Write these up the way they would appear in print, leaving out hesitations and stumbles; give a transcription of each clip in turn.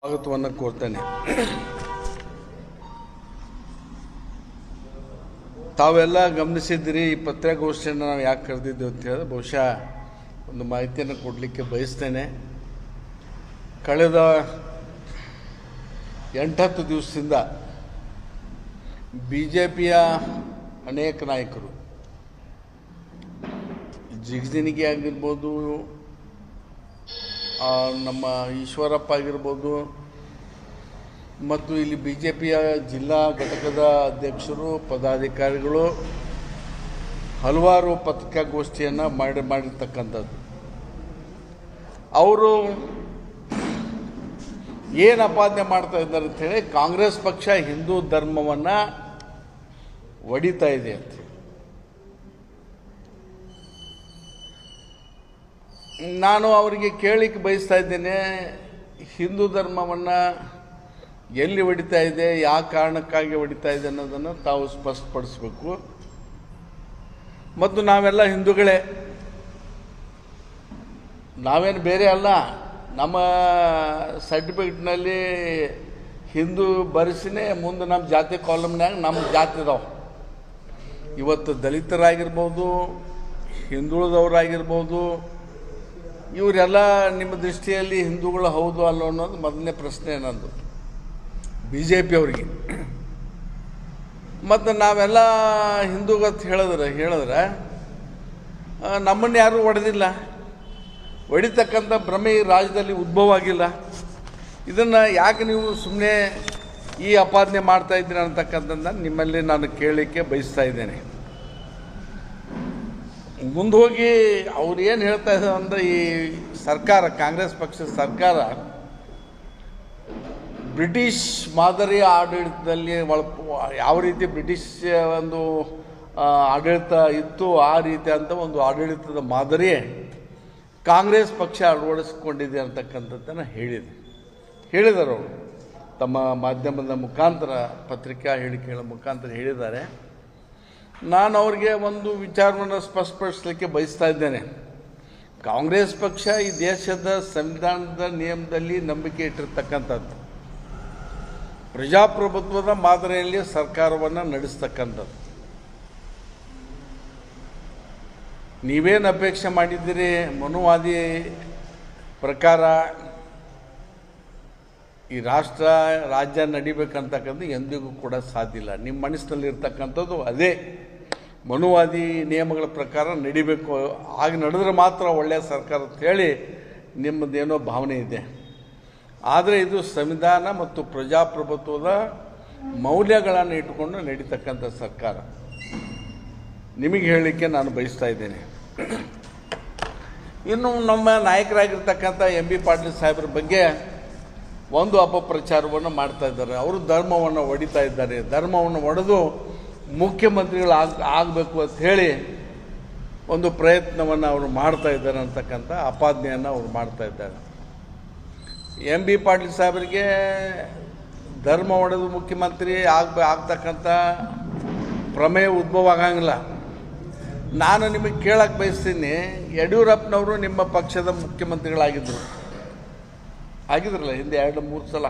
ಸ್ವಾಗತವನ್ನು ಕೋರ್ತೇನೆ. ತಾವೆಲ್ಲ ಗಮನಿಸಿದ್ದೀರಿ ಈ ಪತ್ರಿಕಾಗೋಷ್ಠಿಯನ್ನು ನಾವು ಯಾಕೆ ಕರೆದಿದ್ದೇವೆ ಅಂತ ಹೇಳಿದ್ರೆ ಬಹುಶಃ ಒಂದು ಮಾಹಿತಿಯನ್ನು ಕೊಡಲಿಕ್ಕೆ ಬಯಸ್ತೇನೆ. ಕಳೆದ 8-10 ದಿವಸದಿಂದ BJPಯ ಅನೇಕ ನಾಯಕರು ಜಿಗಜಿಣಗಿ ಆಗಿರ್ಬೋದು, ನಮ್ಮ ಈಶ್ವರಪ್ಪ ಆಗಿರ್ಬೋದು, ಮತ್ತು ಇಲ್ಲಿ BJPಯ ಜಿಲ್ಲಾ ಘಟಕದ ಅಧ್ಯಕ್ಷರು ಪದಾಧಿಕಾರಿಗಳು ಹಲವಾರು ಪತ್ರಿಕಾಗೋಷ್ಠಿಯನ್ನು ಮಾಡಿರ್ತಕ್ಕಂಥದ್ದು. ಅವರು ಏನು ಅಪಾದನೆ ಮಾಡ್ತಾ ಇದ್ದಾರೆ ಅಂಥೇಳಿ ಕಾಂಗ್ರೆಸ್ ಪಕ್ಷ ಹಿಂದೂ ಧರ್ಮವನ್ನು ಒಡಿತಾ ಇದೆ ಅಂತ. ನಾನು ಅವರಿಗೆ ಕೇಳಲಿಕ್ಕೆ ಬಯಸ್ತಾ ಇದ್ದೇನೆ, ಹಿಂದೂ ಧರ್ಮವನ್ನು ಎಲ್ಲಿ ಹೊಡಿತಾ ಇದೆ, ಯಾವ ಕಾರಣಕ್ಕಾಗಿ ಹೊಡಿತಾ ಇದೆ ಅನ್ನೋದನ್ನು ತಾವು ಸ್ಪಷ್ಟಪಡಿಸಬೇಕು. ಮತ್ತು ನಾವೆಲ್ಲ ಹಿಂದೂಗಳೇ, ನಾವೇನು ಬೇರೆ ಅಲ್ಲ. ನಮ್ಮ ಸರ್ಟಿಫಿಕೇಟ್ನಲ್ಲಿ ಹಿಂದೂ ಬರೆಸಿನೇ ಮುಂದೆ ನಮ್ಮ ಜಾತಿ ಕಾಲಮ್ನಾಗ ನಮ್ಮ ಜಾತಿ ಇದಾವೆ. ಇವತ್ತು ದಲಿತರಾಗಿರ್ಬೋದು, ಹಿಂದುಳಿದವರಾಗಿರ್ಬೋದು, ಇವರೆಲ್ಲ ನಿಮ್ಮ ದೃಷ್ಟಿಯಲ್ಲಿ ಹಿಂದೂಗಳು ಹೌದು ಅಲ್ಲೋ ಅನ್ನೋದು ಮೊದಲನೇ ಪ್ರಶ್ನೆ ನಂದು BJP ಅವರಿಗೆ. ಮತ್ತು ನಾವೆಲ್ಲ ಹಿಂದೂಗತ್ ಹೇಳಿದ್ರೆ ನಮ್ಮನ್ನು ಯಾರೂ ಹೊಡೆದಿಲ್ಲ, ಹೊಡಿತಕ್ಕಂಥ ಭ್ರಮೆ ಈ ರಾಜ್ಯದಲ್ಲಿ ಉದ್ಭವ ಆಗಿಲ್ಲ. ಇದನ್ನು ಯಾಕೆ ನೀವು ಸುಮ್ಮನೆ ಈ ಅಪಾದನೆ ಮಾಡ್ತಾ ಇದ್ದೀರಿ ಅಂತಕ್ಕಂಥದ್ದನ್ನು ನಿಮ್ಮಲ್ಲಿ ನಾನು ಕೇಳಲಿಕ್ಕೆ ಬಯಸ್ತಾ ಇದ್ದೇನೆ. ಮುಂದೆ ಹೋಗಿ ಅವ್ರು ಏನು ಹೇಳ್ತಾ ಇದ್ದಾರೆ ಅಂದರೆ, ಈ ಸರ್ಕಾರ, ಕಾಂಗ್ರೆಸ್ ಪಕ್ಷದ ಸರ್ಕಾರ ಬ್ರಿಟಿಷ್ ಮಾದರಿಯ ಆಡಳಿತದಲ್ಲಿ ಯಾವ ರೀತಿ ಬ್ರಿಟಿಷ್ ಒಂದು ಆಡಳಿತ ಇತ್ತು ಆ ರೀತಿ ಅಂತ ಒಂದು ಆಡಳಿತದ ಮಾದರಿ ಕಾಂಗ್ರೆಸ್ ಪಕ್ಷ ಅಳವಡಿಸಿಕೊಂಡಿದೆ ಅಂತಕ್ಕಂಥದ್ದನ್ನು ಹೇಳಿದರು ಅವರು ತಮ್ಮ ಮಾಧ್ಯಮದ ಮುಖಾಂತರ, ಪತ್ರಿಕಾ ಹೇಳಿಕೆಗಳ ಮುಖಾಂತರ ಹೇಳಿದ್ದಾರೆ. ನಾನು ಅವ್ರಿಗೆ ಒಂದು ವಿಚಾರವನ್ನು ಸ್ಪಷ್ಟಪಡಿಸಲಿಕ್ಕೆ ಬಯಸ್ತಾ ಇದ್ದೇನೆ. ಕಾಂಗ್ರೆಸ್ ಪಕ್ಷ ಈ ದೇಶದ ಸಂವಿಧಾನದ ನಿಯಮದಲ್ಲಿ ನಂಬಿಕೆ ಇಟ್ಟಿರ್ತಕ್ಕಂಥದ್ದು, ಪ್ರಜಾಪ್ರಭುತ್ವದ ಮಾದರಿಯಲ್ಲಿ ಸರ್ಕಾರವನ್ನು ನಡೆಸ್ತಕ್ಕಂಥದ್ದು. ನೀವೇನು ಅಪೇಕ್ಷೆ ಮಾಡಿದ್ದೀರಿ, ಮನುವಾದಿ ಪ್ರಕಾರ ಈ ರಾಜ್ಯ ನಡಿಬೇಕಂತಕ್ಕಂಥ ಎಂದಿಗೂ ಕೂಡ ಸಾಧ್ಯ ಇಲ್ಲ. ನಿಮ್ಮ ಮನಸ್ಸಿನಲ್ಲಿರ್ತಕ್ಕಂಥದ್ದು ಅದೇ, ಮನುವಾದಿ ನಿಯಮಗಳ ಪ್ರಕಾರ ನಡಿಬೇಕು, ಆಗ ನಡೆದ್ರೆ ಮಾತ್ರ ಒಳ್ಳೆಯ ಸರ್ಕಾರ ಅಂತ ಹೇಳಿ ನಿಮ್ಮದೇನೋ ಭಾವನೆ ಇದೆ. ಆದರೆ ಇದು ಸಂವಿಧಾನ ಮತ್ತು ಪ್ರಜಾಪ್ರಭುತ್ವದ ಮೌಲ್ಯಗಳನ್ನು ಇಟ್ಟುಕೊಂಡು ನಡೀತಕ್ಕಂಥ ಸರ್ಕಾರ. ನಿಮಗೆ ಹೇಳಲಿಕ್ಕೆ ನಾನು ಬಯಸ್ತಾ ಇದ್ದೇನೆ. ಇನ್ನು ನಮ್ಮ ನಾಯಕರಾಗಿರ್ತಕ್ಕಂಥ MB ಪಾಟೀಲ್ ಸಾಹೇಬ್ರ ಬಗ್ಗೆ ಒಂದು ಅಪಪ್ರಚಾರವನ್ನು ಮಾಡ್ತಾ ಇದ್ದಾರೆ. ಅವರು ಧರ್ಮವನ್ನು ಒಡಿತಾ ಇದ್ದಾರೆ, ಧರ್ಮವನ್ನು ಒಡೆದು ಮುಖ್ಯಮಂತ್ರಿಗಳು ಆಗಬೇಕು ಅಂತ ಹೇಳಿ ಒಂದು ಪ್ರಯತ್ನವನ್ನು ಅವರು ಮಾಡ್ತಾ ಇದ್ದಾರೆ ಅಂತಕ್ಕಂಥ ಅಪಾದನೆಯನ್ನು ಅವರು ಮಾಡ್ತಾ ಇದ್ದಾರೆ. MB ಪಾಟೀಲ್ ಸಾಹೇಬರಿಗೆ ಧರ್ಮ ಒಡೆದು ಮುಖ್ಯಮಂತ್ರಿ ಆಗ್ತಕ್ಕಂಥ ಪ್ರಮೇಯ ಉದ್ಭವ ಆಗಂಗಿಲ್ಲ. ನಾನು ನಿಮಗೆ ಕೇಳಕ್ಕೆ ಬಯಸ್ತೀನಿ, ಯಡಿಯೂರಪ್ಪನವರು ನಿಮ್ಮ ಪಕ್ಷದ ಆಗಿದ್ರಲ್ಲ ಹಿಂದೆ 2-3 ಸಲ.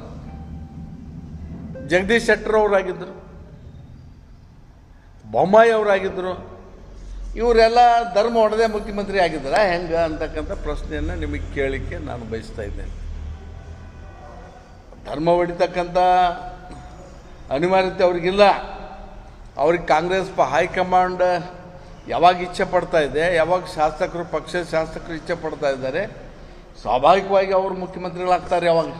ಜಗದೀಶ್ ಶೆಟ್ಟರ್ ಅವರಾಗಿದ್ದರು, ಬೊಮ್ಮಾಯಿ ಅವರಾಗಿದ್ದರು. ಇವರೆಲ್ಲ ಧರ್ಮ ಒಡೆದೇ ಮುಖ್ಯಮಂತ್ರಿ ಆಗಿದ್ದಾರಾ ಹೆಂಗೆ ಅಂತಕ್ಕಂಥ ಪ್ರಶ್ನೆಯನ್ನು ನಿಮಗೆ ಕೇಳಲಿಕ್ಕೆ ನಾನು ಬಯಸ್ತಾ ಇದ್ದೇನೆ. ಧರ್ಮ ಹೊಡಿತಕ್ಕಂಥ ಅನಿವಾರ್ಯತೆ ಅವ್ರಿಗಿಲ್ಲ. ಅವ್ರಿಗೆ ಕಾಂಗ್ರೆಸ್ ಹೈಕಮಾಂಡ್ ಯಾವಾಗ ಇಚ್ಛೆ ಪಡ್ತಾ ಇದೆ, ಯಾವಾಗ ಶಾಸಕರು, ಪಕ್ಷದ ಶಾಸಕರು ಇಚ್ಛೆ ಪಡ್ತಾ ಇದ್ದಾರೆ, ಸ್ವಾಭಾವಿಕವಾಗಿ ಅವರು ಮುಖ್ಯಮಂತ್ರಿಗಳಾಗ್ತಾರೆ. ಯಾವಾಗ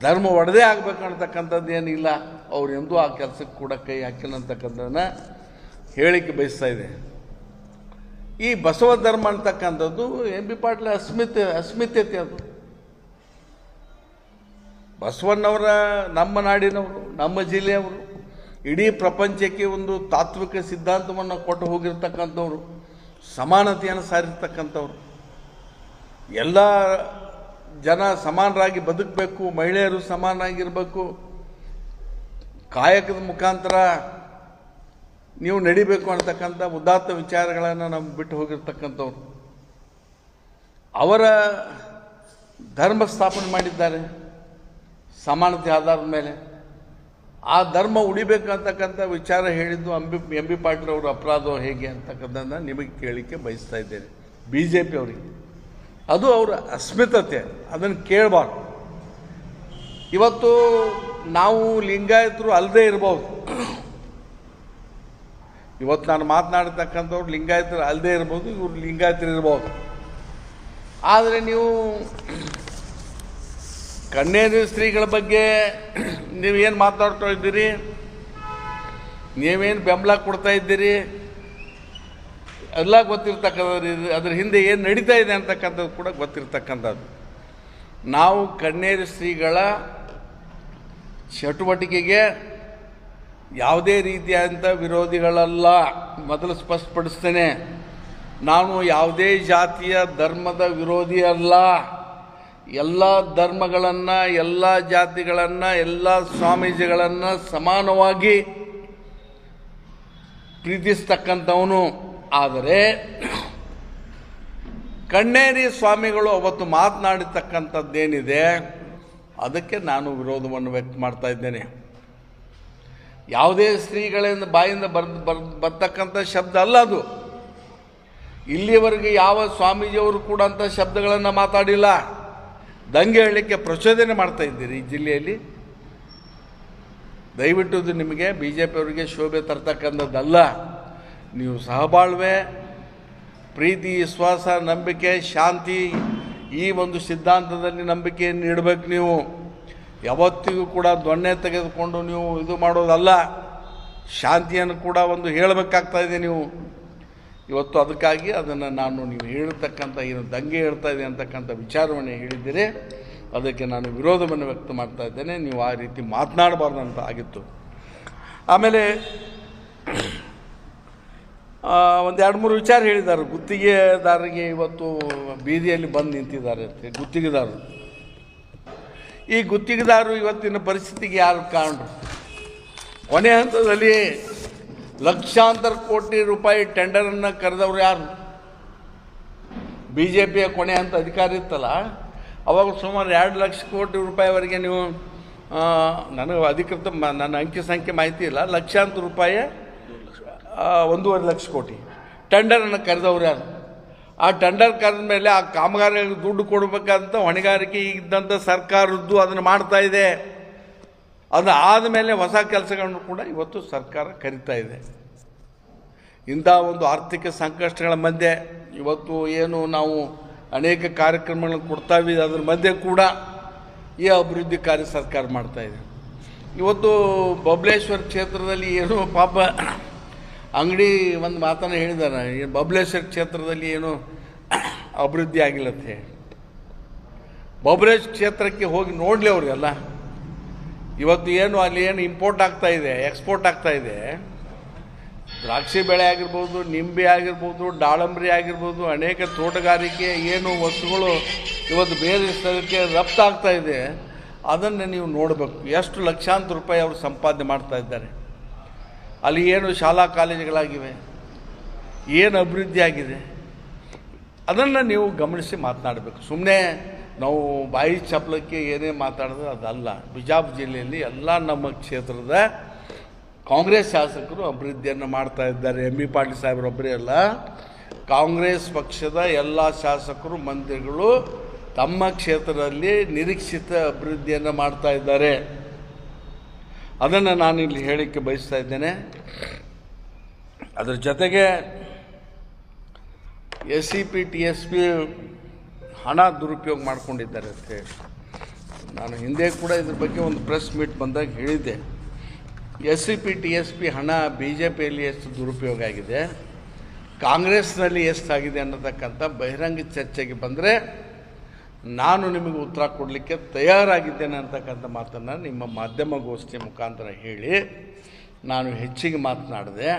ಧರ್ಮ ಒಡೆದೇ ಆಗ್ಬೇಕಂತಕ್ಕಂಥದ್ದು ಏನಿಲ್ಲ. ಅವ್ರು ಎಂದೂ ಆ ಕೆಲಸಕ್ಕೆ ಕೂಡ ಕೈ ಹಾಕಿಲ್ಲ ಅಂತಕ್ಕಂಥದ್ದನ್ನು ಹೇಳಿಕೆ ಬಯಸ್ತಾ ಇದೆ. ಈ ಬಸವ ಧರ್ಮ ಅಂತಕ್ಕಂಥದ್ದು MB ಪಾಟೀಲ್ ಅಸ್ಮಿತೆತೆ. ಅದು ಬಸವಣ್ಣವರ, ನಮ್ಮ ನಾಡಿನವರು, ನಮ್ಮ ಜಿಲ್ಲೆಯವರು, ಇಡೀ ಪ್ರಪಂಚಕ್ಕೆ ಒಂದು ತಾತ್ವಿಕ ಸಿದ್ಧಾಂತವನ್ನು ಕೊಟ್ಟು ಹೋಗಿರ್ತಕ್ಕಂಥವ್ರು, ಸಮಾನತೆಯನ್ನು ಸಾರಿರ್ತಕ್ಕಂಥವ್ರು. ಎಲ್ಲ ಜನ ಸಮಾನರಾಗಿ ಬದುಕಬೇಕು, ಮಹಿಳೆಯರು ಸಮಾನರಾಗಿರಬೇಕು, ಕಾಯಕದ ಮುಖಾಂತರ ನೀವು ನಡಿಬೇಕು ಅಂತಕ್ಕಂಥ ಉದಾತ್ತ ವಿಚಾರಗಳನ್ನು ನಮ್ಗೆ ಬಿಟ್ಟು ಹೋಗಿರ್ತಕ್ಕಂಥವ್ರು. ಅವರ ಧರ್ಮ ಸ್ಥಾಪನೆ ಮಾಡಿದ್ದಾರೆ. ಸಮಾನತೆ ಆಧಾರದ ಮೇಲೆ ಆ ಧರ್ಮ ಉಳಿಬೇಕಂತಕ್ಕಂಥ ವಿಚಾರ ಹೇಳಿದ್ದು ಎಂ ಬಿ ಪಾಟೀಲ್ ಅವರ ಅಪರಾಧ ಹೇಗೆ ಅಂತಕ್ಕಂಥದ್ದನ್ನು ನಿಮಗೆ ಕೇಳಲಿಕ್ಕೆ ಬಯಸ್ತಾ ಇದ್ದೇನೆ. ಬಿ ಜೆ ಪಿ ಅವರಿಗೆ ಅದು ಅವರ ಅಸ್ಮಿತತೆ, ಅದನ್ನು ಕೇಳಬಾರ್ದು. ಇವತ್ತು ನಾವು ಲಿಂಗಾಯತರು ಅಲ್ಲದೇ ಇರ್ಬೋದು, ಇವತ್ತು ನಾನು ಮಾತನಾಡ್ತಕ್ಕಂಥವ್ರು ಲಿಂಗಾಯತರು ಅಲ್ಲದೇ ಇರ್ಬೋದು, ಇವರು ಲಿಂಗಾಯತರು ಇರ್ಬೋದು. ಆದರೆ ನೀವು ಕನ್ಯೇರಿ ಸ್ತ್ರೀಗಳ ಬಗ್ಗೆ ನೀವೇನು ಮಾತಾಡ್ತಾ ಇದ್ದೀರಿ, ನೀವೇನು ಬೆಂಬಲ ಕೊಡ್ತಾ ಇದ್ದೀರಿ, ಎಲ್ಲ ಗೊತ್ತಿರ್ತಕ್ಕಂಥದ್ದು. ಅದ್ರ ಹಿಂದೆ ಏನು ನಡೀತಾ ಇದೆ ಅಂತಕ್ಕಂಥದ್ದು ಕೂಡ ಗೊತ್ತಿರ್ತಕ್ಕಂಥದ್ದು. ನಾವು ಕನ್ಯೇರಿ ಸ್ತ್ರೀಗಳ ಚಟುವಟಿಕೆಗೆ ಯಾವುದೇ ರೀತಿಯಾದಂಥ ವಿರೋಧಿಗಳಲ್ಲ. ಮೊದಲು ಸ್ಪಷ್ಟಪಡಿಸ್ತೇನೆ, ನಾನು ಯಾವುದೇ ಜಾತಿಯ ಧರ್ಮದ ವಿರೋಧಿ ಅಲ್ಲ. ಎಲ್ಲ ಧರ್ಮಗಳನ್ನು, ಎಲ್ಲ ಜಾತಿಗಳನ್ನು, ಎಲ್ಲ ಸ್ವಾಮೀಜಿಗಳನ್ನು ಸಮಾನವಾಗಿ ಪ್ರೀತಿಸ್ತಕ್ಕಂಥವನು. ಆದರೆ ಕನ್ಯೇರಿ ಸ್ವಾಮಿಗಳು ಅವತ್ತು ಮಾತನಾಡಿರ್ತಕ್ಕಂಥದ್ದೇನಿದೆ ಅದಕ್ಕೆ ನಾನು ವಿರೋಧವನ್ನು ವ್ಯಕ್ತ ಮಾಡ್ತಾ ಇದ್ದೇನೆ. ಯಾವುದೇ ಸ್ತ್ರೀಗಳಿಂದ ಬಾಯಿಂದ ಬರ್ತಕ್ಕಂಥ ಶಬ್ದ ಅಲ್ಲ ಅದು. ಇಲ್ಲಿಯವರೆಗೆ ಯಾವ ಸ್ವಾಮೀಜಿಯವರು ಕೂಡ ಅಂಥ ಶಬ್ದಗಳನ್ನು ಮಾತಾಡಿಲ್ಲ. ದಂಗೆ ಹೇಳಲಿಕ್ಕೆ ಪ್ರಚೋದನೆ ಮಾಡ್ತಾ ಇದ್ದೀರಿ ಈ ಜಿಲ್ಲೆಯಲ್ಲಿ. ದಯವಿಟ್ಟು ಇದು ನಿಮಗೆ ಬಿ ಜೆ ಪಿಯವರಿಗೆ ಶೋಭೆ ತರ್ತಕ್ಕಂಥದ್ದಲ್ಲ. ನೀವು ಸಹಬಾಳ್ವೆ, ಪ್ರೀತಿ, ವಿಶ್ವಾಸ, ನಂಬಿಕೆ, ಶಾಂತಿ, ಈ ಒಂದು ಸಿದ್ಧಾಂತದಲ್ಲಿ ನಂಬಿಕೆಯನ್ನು ನೀಡಬೇಕು. ನೀವು ಯಾವತ್ತಿಗೂ ಕೂಡ ದೊಣ್ಣೆ ತೆಗೆದುಕೊಂಡು ನೀವು ಇದು ಮಾಡೋದಲ್ಲ. ಶಾಂತಿಯನ್ನು ಕೂಡ ಒಂದು ಹೇಳಬೇಕಾಗ್ತಾ ಇದೆ ನೀವು ಇವತ್ತು. ಅದಕ್ಕಾಗಿ ಅದನ್ನು ನಾನು ನೀವು ಹೇಳ್ತಕ್ಕಂಥ ಏನು ದಂಗೆ ಹೇಳ್ತಾ ಇದೆ ಅಂತಕ್ಕಂಥ ವಿಚಾರವನ್ನು ಹೇಳಿದ್ದೀರಿ, ಅದಕ್ಕೆ ನಾನು ವಿರೋಧವನ್ನು ವ್ಯಕ್ತ ಮಾಡ್ತಾ ಇದ್ದೇನೆ. ನೀವು ಆ ರೀತಿ ಮಾತನಾಡಬಾರ್ದಂತ ಆಗಿತ್ತು. ಆಮೇಲೆ ಒಂದು 2-3 ವಿಚಾರ ಹೇಳಿದ್ದಾರೆ. ಗುತ್ತಿಗೆದಾರರಿಗೆ ಇವತ್ತು ಬೀದಿಯಲ್ಲಿ ಬಂದು ನಿಂತಿದ್ದಾರೆ ಅಂತ. ಗುತ್ತಿಗೆದಾರರು, ಈ ಗುತ್ತಿಗೆದಾರರು ಇವತ್ತಿನ ಪರಿಸ್ಥಿತಿಗೆ ಯಾರು ಕಾರಣರು? ಕೊನೆ ಹಂತದಲ್ಲಿ ಲಕ್ಷಾಂತರ ಕೋಟಿ ರೂಪಾಯಿ ಟೆಂಡರನ್ನು ಕರೆದವರು ಯಾರು? ಬಿ ಜೆ ಪಿಯ ಕೊನೆ ಹಂತ ಅಧಿಕಾರ ಇತ್ತಲ್ಲ, ಅವಾಗ ಸುಮಾರು 2 ಲಕ್ಷ ಕೋಟಿ ರೂಪಾಯಿವರೆಗೆ ನೀವು, ನನಗೆ ಅಧಿಕೃತ ನನ್ನ ಅಂಕಿ ಸಂಖ್ಯೆ ಮಾಹಿತಿ ಇಲ್ಲ, ಲಕ್ಷಾಂತರ ರೂಪಾಯಿ 1.5 ಲಕ್ಷ ಕೋಟಿ ಟೆಂಡರನ್ನು ಕರೆದವ್ರು ಯಾರು? ಆ ಟೆಂಡರ್ ಕರೆದ ಮೇಲೆ ಆ ಕಾಮಗಾರಿಗಳಿಗೆ ದುಡ್ಡು ಕೊಡಬೇಕಂತ ಹೊಣೆಗಾರಿಕೆ ಇದ್ದಂಥ ಸರ್ಕಾರದ್ದು ಅದನ್ನು ಮಾಡ್ತಾ ಇದೆ. ಅದು ಆದಮೇಲೆ ಹೊಸ ಕೆಲಸಗಳನ್ನು ಕೂಡ ಇವತ್ತು ಸರ್ಕಾರ ಕರೀತಾ ಇದೆ. ಇಂಥ ಒಂದು ಆರ್ಥಿಕ ಸಂಕಷ್ಟಗಳ ಮಧ್ಯೆ ಇವತ್ತು ಏನು ನಾವು ಅನೇಕ ಕಾರ್ಯಕ್ರಮಗಳನ್ನು ಕೊಡ್ತಾವೆ, ಅದ್ರ ಮಧ್ಯೆ ಕೂಡ ಈ ಅಭಿವೃದ್ಧಿ ಕಾರ್ಯ ಸರ್ಕಾರ ಮಾಡ್ತಾ ಇದೆ. ಇವತ್ತು ಬಬಲೇಶ್ವರ ಕ್ಷೇತ್ರದಲ್ಲಿ ಏನು ಪಾಪ ಅಂಗಡಿ ಒಂದು ಮಾತನ್ನು ಹೇಳಿದ್ದಾರೆ, ಬಬಲೇಶ್ವರ ಕ್ಷೇತ್ರದಲ್ಲಿ ಏನು ಅಭಿವೃದ್ಧಿ ಆಗಿಲ್ಲತ್ತೆ. ಬಬಲೇಶ್ವರ ಕ್ಷೇತ್ರಕ್ಕೆ ಹೋಗಿ ನೋಡಲಿ ಅವ್ರಿಗೆಲ್ಲ. ಇವತ್ತು ಏನು ಅಲ್ಲಿ ಏನು ಇಂಪೋರ್ಟ್ ಆಗ್ತಾ ಇದೆ, ಎಕ್ಸ್ಪೋರ್ಟ್ ಆಗ್ತಾ ಇದೆ, ದ್ರಾಕ್ಷಿ ಬೆಳೆ ಆಗಿರ್ಬೋದು, ನಿಂಬೆ ಆಗಿರ್ಬೋದು, ದಾಳಂಬ್ರಿ ಆಗಿರ್ಬೋದು, ಅನೇಕ ತೋಟಗಾರಿಕೆ ಏನು ವಸ್ತುಗಳು ಇವತ್ತು ಬೇರೆ ಸ್ಥಳಕ್ಕೆ ರಫ್ತಾಗ್ತಾ ಇದೆ. ಅದನ್ನು ನೀವು ನೋಡಬೇಕು. ಎಷ್ಟು ಲಕ್ಷಾಂತರ ರೂಪಾಯಿ ಅವರು ಸಂಪಾದನೆ ಮಾಡ್ತಾ ಇದ್ದಾರೆ. ಅಲ್ಲಿ ಏನು ಶಾಲಾ ಕಾಲೇಜುಗಳಾಗಿವೆ, ಏನು ಅಭಿವೃದ್ಧಿ ಆಗಿದೆ, ಅದನ್ನು ನೀವು ಗಮನಿಸಿ ಮಾತನಾಡಬೇಕು. ಸುಮ್ಮನೆ ನಾವು ಬಾಯಿ ಚಪ್ಪಲಕ್ಕೆ ಏನೇ ಮಾತಾಡಿದ್ರೆ ಅದಲ್ಲ. ಬಿಜಾಪುರ ಜಿಲ್ಲೆಯಲ್ಲಿ ಎಲ್ಲ ನಮ್ಮ ಕ್ಷೇತ್ರದ ಕಾಂಗ್ರೆಸ್ ಶಾಸಕರು ಅಭಿವೃದ್ಧಿಯನ್ನು ಮಾಡ್ತಾ ಇದ್ದಾರೆ. ಎಂ ಬಿ ಪಾಟೀಲ್ ಸಾಹೇಬರೊಬ್ಬರೇ ಅಲ್ಲ, ಕಾಂಗ್ರೆಸ್ ಪಕ್ಷದ ಎಲ್ಲ ಶಾಸಕರು, ಮಂತ್ರಿಗಳು ತಮ್ಮ ಕ್ಷೇತ್ರದಲ್ಲಿ ನಿರೀಕ್ಷಿತ ಅಭಿವೃದ್ಧಿಯನ್ನು ಮಾಡ್ತಾ ಇದ್ದಾರೆ. ಅದನ್ನು ನಾನು ಇಲ್ಲಿ ಹೇಳಲಿಕ್ಕೆ ಬಯಸ್ತಾ ಇದ್ದೇನೆ. ಅದರ ಜೊತೆಗೆ SCP TSP ಹಣ ದುರುಪಯೋಗ ಮಾಡಿಕೊಂಡಿದ್ದಾರೆ ಅಂತ ಹೇಳಿ ನಾನು ಹಿಂದೆ ಕೂಡ ಇದ್ರ ಬಗ್ಗೆ ಒಂದು ಪ್ರೆಸ್ ಮೀಟ್ ಬಂದಾಗ ಹೇಳಿದ್ದೆ. SCP TSP ಹಣ BJPಯಲ್ಲಿ ಎಷ್ಟು ದುರುಪಯೋಗ ಆಗಿದೆ, ಕಾಂಗ್ರೆಸ್ನಲ್ಲಿ ಎಷ್ಟಾಗಿದೆ ಅನ್ನತಕ್ಕಂಥ ಬಹಿರಂಗ ಚರ್ಚೆಗೆ ಬಂದರೆ ನಾನು ನಿಮಗೆ ಉತ್ತರ ಕೊಡಲಿಕ್ಕೆ ತಯಾರಾಗಿದ್ದೇನೆ ಅಂತಕ್ಕಂಥ ಮಾತನ್ನು ನಿಮ್ಮ ಮಾಧ್ಯಮಗೋಷ್ಠಿ ಮುಖಾಂತರ ಹೇಳಿ ನಾನು ಹೆಚ್ಚಿಗೆ ಮಾತನಾಡಿದೆ.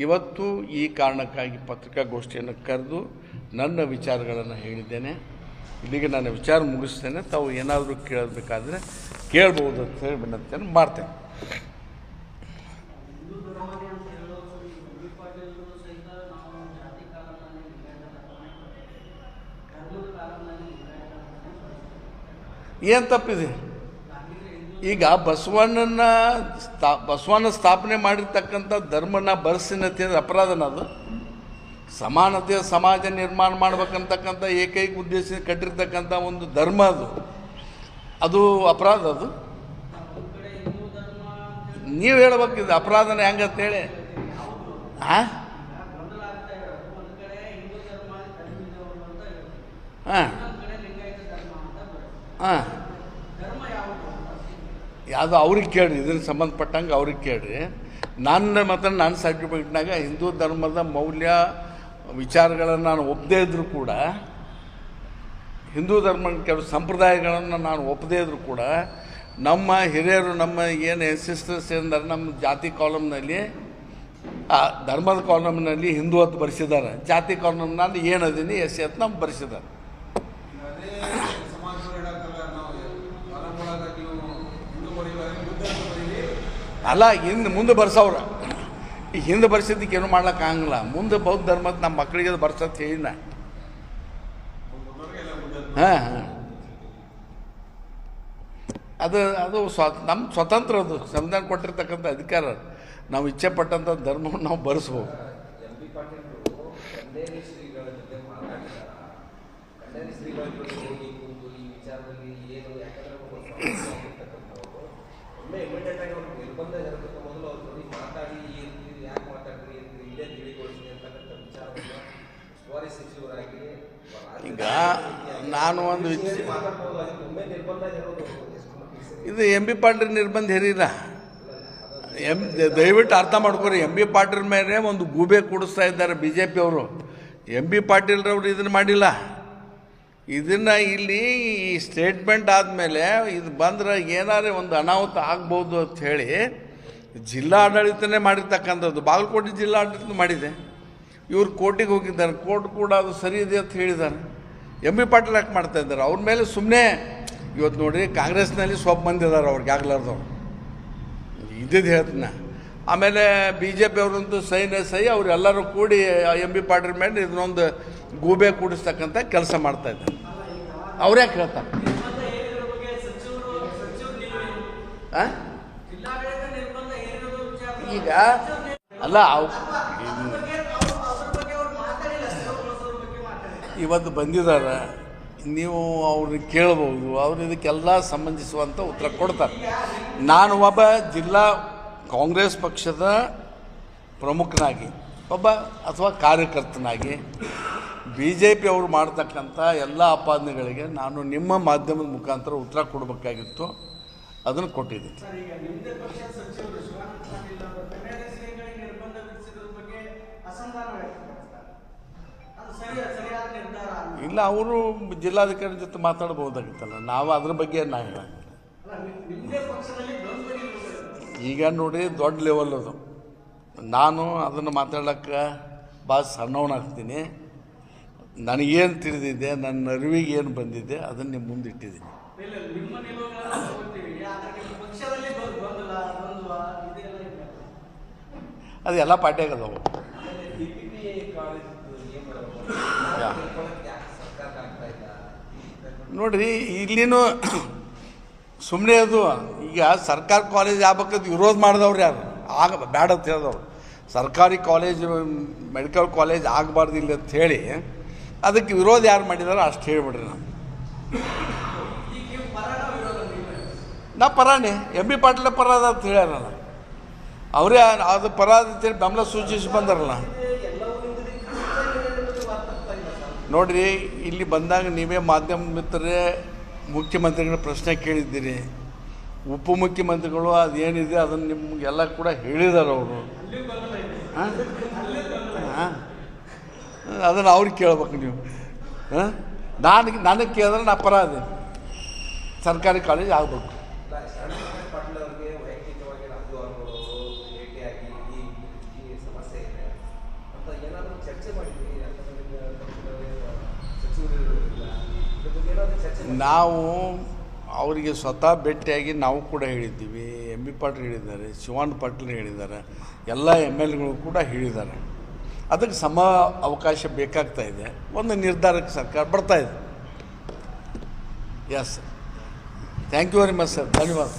ಇವತ್ತು ಈ ಕಾರಣಕ್ಕಾಗಿ ಪತ್ರಿಕಾಗೋಷ್ಠಿಯನ್ನು ಕರೆದು ನನ್ನ ವಿಚಾರಗಳನ್ನು ಹೇಳಿದ್ದೇನೆ. ಇಲ್ಲಿಗೆ ನಾನು ವಿಚಾರ ಮುಗಿಸ್ತೇನೆ. ತಾವು ಏನಾದರೂ ಕೇಳಬೇಕಾದ್ರೆ ಕೇಳ್ಬೋದು ಅಂತ ಹೇಳಿ ವಿನಂತಿಯನ್ನು ಮಾಡ್ತೇನೆ. ಏನು ತಪ್ಪಿದೆ? ಈಗ ಬಸವಣ್ಣ ಸ್ಥಾಪನೆ ಮಾಡಿರ್ತಕ್ಕಂಥ ಧರ್ಮನ ಬರೆಸಿನತೆ ಅಪರಾಧನ ಅದು. ಸಮಾನತೆಯ ಸಮಾಜ ನಿರ್ಮಾಣ ಮಾಡ್ಬೇಕಂತಕ್ಕಂಥ ಏಕೈಕ ಉದ್ದೇಶ ಕಟ್ಟಿರ್ತಕ್ಕಂಥ ಒಂದು ಧರ್ಮ ಅದು ಅಪರಾಧ. ಅದು ನೀವು ಹೇಳ್ಬೇಕಿದೆ ಅಪರಾಧನ ಹೆಂಗಂತೇಳಿ. ಹಾಂ ಹಾಂ ಹಾಂ ಯಾವುದು ಅವ್ರಿಗೆ ಕೇಳ್ರಿ, ಇದನ್ನು ಸಂಬಂಧಪಟ್ಟಂಗೆ ಅವ್ರಿಗೆ ಕೇಳ್ರಿ. ನನ್ನ ಸರ್ಟಿಫಿಕೇಟ್ನಾಗ ಹಿಂದೂ ಧರ್ಮದ ಮೌಲ್ಯ ವಿಚಾರಗಳನ್ನು ನಾನು ಒಪ್ಪದೇ ಇದ್ದರೂ ಕೂಡ, ಹಿಂದೂ ಧರ್ಮದ ಕೆಲವು ಸಂಪ್ರದಾಯಗಳನ್ನು ನಾನು ಒಪ್ಪದೇ ಇದ್ದರೂ ಕೂಡ, ನಮ್ಮ ಹಿರಿಯರು ನಮ್ಮ ಏನು ಎನ್ಸಿಸ್ಟರ್ಸ್ ಏನಂದ್ರೆ ನಮ್ಮ ಜಾತಿ ಕಾಲಮ್ನಲ್ಲಿ, ಧರ್ಮದ ಕಾಲಮ್ನಲ್ಲಿ ಹಿಂದೂ ಅಂತ ಬರೆಸಿದ್ದಾರೆ, ಜಾತಿ ಕಾಲಮ್ನಲ್ಲಿ ಏನದೀನಿ ಎಸ್ ಅಂತ ನಮ್ಗೆ ಬರೆಸಿದ್ದಾರೆ. ಅಲ್ಲ ಮುಂದೆ ಬರ್ಸವ್ರ ಈಗ ಹಿಂದೆ ಬರ್ಸಿದ್ದಕ್ಕೆ ಏನು ಮಾಡ್ಲಿಕ್ಕೆ ಆಗಂಗಿಲ್ಲ. ಮುಂದೆ ಬೌದ್ಧ ಧರ್ಮದ ನಮ್ಮ ಮಕ್ಕಳಿಗೆ ಅದು ಬರ್ಸತ್ ಹೇಳಿನ. ಹಾಂ ಹಾಂ ಅದು ನಮ್ಮ ಸ್ವತಂತ್ರ, ಅದು ಸಂವಿಧಾನ ಕೊಟ್ಟಿರ್ತಕ್ಕಂಥ ಅಧಿಕಾರ. ನಾವು ಇಚ್ಛೆ ಪಟ್ಟಂಥ ಧರ್ಮವನ್ನು ನಾವು ಬರೆಸ್ಬೋದು. ಈಗ ನಾನು ಒಂದು ಇದು MB ಪಾಟೀಲ್ ನಿರ್ಬಂಧ ಹೇರಿಲ್ಲ. ದಯವಿಟ್ಟು ಅರ್ಥ ಮಾಡ್ಕೊರಿ. MB ಪಾಟೀಲ್ ಮೇಲೆ ಒಂದು ಗೂಬೆ ಕೂಡಿಸ್ತಾ ಇದ್ದಾರೆ BJP ಅವರು. MB ಪಾಟೀಲ್ರವರು ಇದನ್ನು ಮಾಡಿಲ್ಲ. ಇದನ್ನು ಇಲ್ಲಿ ಈ ಸ್ಟೇಟ್ಮೆಂಟ್ ಆದಮೇಲೆ ಇದು ಬಂದ್ರೆ ಏನಾರೇ ಒಂದು ಅನಾಹುತ ಆಗ್ಬೋದು ಅಂತ ಹೇಳಿ ಜಿಲ್ಲಾಡಳಿತನೇ ಮಾಡಿರ್ತಕ್ಕಂಥದ್ದು. ಬಾಗಲಕೋಟೆ ಜಿಲ್ಲಾಡಳಿತ ಮಾಡಿದೆ. ಇವರು ಕೋರ್ಟಿಗೆ ಹೋಗಿದ್ದಾರೆ, ಕೋರ್ಟ್ ಕೂಡ ಅದು ಸರಿ ಇದೆ ಅಂತ ಹೇಳಿದ್ದಾರೆ. MB ಪಾಟೀಲ್ ಯಾಕೆ ಮಾಡ್ತಾ ಇದ್ದಾರೆ? ಅವ್ರ ಮೇಲೆ ಸುಮ್ಮನೆ ಇವತ್ತು ನೋಡಿರಿ ಕಾಂಗ್ರೆಸ್ನಲ್ಲಿ ಸ್ವಲ್ಪ ಮಂದಿ ಇದ್ದಾರೆ ಅವ್ರಿಗೆ ಆಗ್ಲಾರ್ದವ್ರು, ಇದ್ದಿದ್ದು ಹೇಳ್ತೀನಿ. ಆಮೇಲೆ BJP ಅವರಂತೂ ಸೈ ಅವರೆಲ್ಲರೂ ಕೂಡಿ MB ಪಾಟೀಲ್ ಮೇಲೆ ಇದನ್ನೊಂದು ಗೂಬೆ ಕೂಡಿಸ್ತಕ್ಕಂಥ ಕೆಲಸ ಮಾಡ್ತಾಯಿದ್ದಾರೆ. ಅವ್ರ್ಯಾಕೆ ಹೇಳ್ತಾರೆ? ಈಗ ಅಲ್ಲ ಇವತ್ತು ಬಂದಿದ್ದಾರೆ, ನೀವು ಅವ್ರಿಗೆ ಕೇಳ್ಬೋದು, ಅವ್ರು ಇದಕ್ಕೆಲ್ಲ ಸಂಬಂಧಿಸುವಂಥ ಉತ್ತರ ಕೊಡ್ತಾರೆ. ನಾನು ಒಬ್ಬ ಜಿಲ್ಲಾ ಕಾಂಗ್ರೆಸ್ ಪಕ್ಷದ ಪ್ರಮುಖನಾಗಿ ಅಥವಾ ಕಾರ್ಯಕರ್ತನಾಗಿ BJP ಅವರು ಮಾಡ್ತಕ್ಕಂಥ ಎಲ್ಲ ಆಪಾದನೆಗಳಿಗೆ ನಾನು ನಿಮ್ಮ ಮಾಧ್ಯಮದ ಮುಖಾಂತರ ಉತ್ತರ ಕೊಡಬೇಕಾಗಿತ್ತು, ಅದನ್ನು ಕೊಟ್ಟಿದ್ದೀನಿ. ಇಲ್ಲ, ಅವರು ಜಿಲ್ಲಾಧಿಕಾರಿ ಜೊತೆ ಮಾತಾಡ್ಬೋದಾಗಿತ್ತಲ್ಲ, ನಾವು ಅದ್ರ ಬಗ್ಗೆ ಹೇಳ. ಈಗ ನೋಡಿ ದೊಡ್ಡ ಲೆವೆಲ್ ಅದು. ನಾನು ಅದನ್ನು ಮಾತಾಡೋಕ್ಕೆ ಭಾಳ ಸಣ್ಣವನಾಗ್ತೀನಿ. ನನಗೇನು ತಿಳಿದಿದೆ, ನನ್ನ ಅರಿವಿಗೆ ಏನು ಬಂದಿದೆ ಅದನ್ನು ನಿಮ್ಮ ಮುಂದೆ ಇಟ್ಟಿದ್ದೀನಿ. ಅದೆಲ್ಲ ಪಾರ್ಟಿಯಾಗದವು. ನೋಡ್ರಿ ಇಲ್ಲಿನೂ ಸುಮ್ಮನೆ ಅದು. ಈಗ ಸರ್ಕಾರಿ ಕಾಲೇಜ್ ಆಗ್ಬೇಕಂತ ವಿರೋಧ ಮಾಡಿದವ್ರು ಯಾರು? ಬೇಡ ಅಂತ ಹೇಳಿದವ್ರು. ಸರ್ಕಾರಿ ಕಾಲೇಜ್ ಮೆಡಿಕಲ್ ಕಾಲೇಜ್ ಆಗಬಾರ್ದಿಲ್ಲ ಅಂತ ಹೇಳಿ ಅದಕ್ಕೆ ವಿರೋಧ ಯಾರು ಮಾಡಿದಾರೋ ಅಷ್ಟು ಹೇಳಿಬಿಡ್ರಿ. ನಾ ಪರಾನೇ, MB ಪಾಟೀಲ್ ಪರಾದ ಅಂತ ಹೇಳ್ಯಾರಲ್ಲ, ಅವರೇ ಅದು ಪರಾದ ಅಂತೇಳಿ ಬೆಂಬಲ ಸೂಚಿಸಿ ಬಂದಾರಲ್ಲ. ನೋಡಿರಿ, ಇಲ್ಲಿ ಬಂದಾಗ ನೀವೇ ಮಾಧ್ಯಮ ಮಿತ್ರರೇ ಮುಖ್ಯಮಂತ್ರಿಗಳ ಪ್ರಶ್ನೆ ಕೇಳಿದ್ದೀರಿ. ಉಪಮುಖ್ಯಮಂತ್ರಿಗಳು ಅದೇನಿದೆ ಅದನ್ನು ನಿಮಗೆಲ್ಲ ಕೂಡ ಹೇಳಿದ್ದಾರೆ ಅವರು. ಅದನ್ನು ಅವ್ರಿಗೆ ಕೇಳ್ಬೇಕು ನೀವು. ನನಗೆ ಕೇಳಿದ್ರೆ ನಾ ಅಪರಾಧಿ. ಸರ್ಕಾರಿ ಕಾಲೇಜ್ ಆಗಬೇಕು. ನಾವು ಅವರಿಗೆ ಸ್ವತಃ ಭೇಟಿಯಾಗಿ ನಾವು ಕೂಡ ಹೇಳಿದ್ದೀವಿ. MB ಪಾಟೀಲ್ ಹೇಳಿದ್ದಾರೆ, ಶಿವಾನಂದ ಪಾಟೀಲ್ ಹೇಳಿದ್ದಾರೆ, ಎಲ್ಲ MLAಗಳು ಕೂಡ ಹೇಳಿದ್ದಾರೆ. ಅದಕ್ಕೆ ಅವಕಾಶ ಬೇಕಾಗ್ತಾ ಇದೆ. ಒಂದು ನಿರ್ಧಾರಕ್ಕೆ ಸರ್ಕಾರ ಬರ್ತಾ ಇದೆ. Yes, thank you very much sir, ಧನ್ಯವಾದ.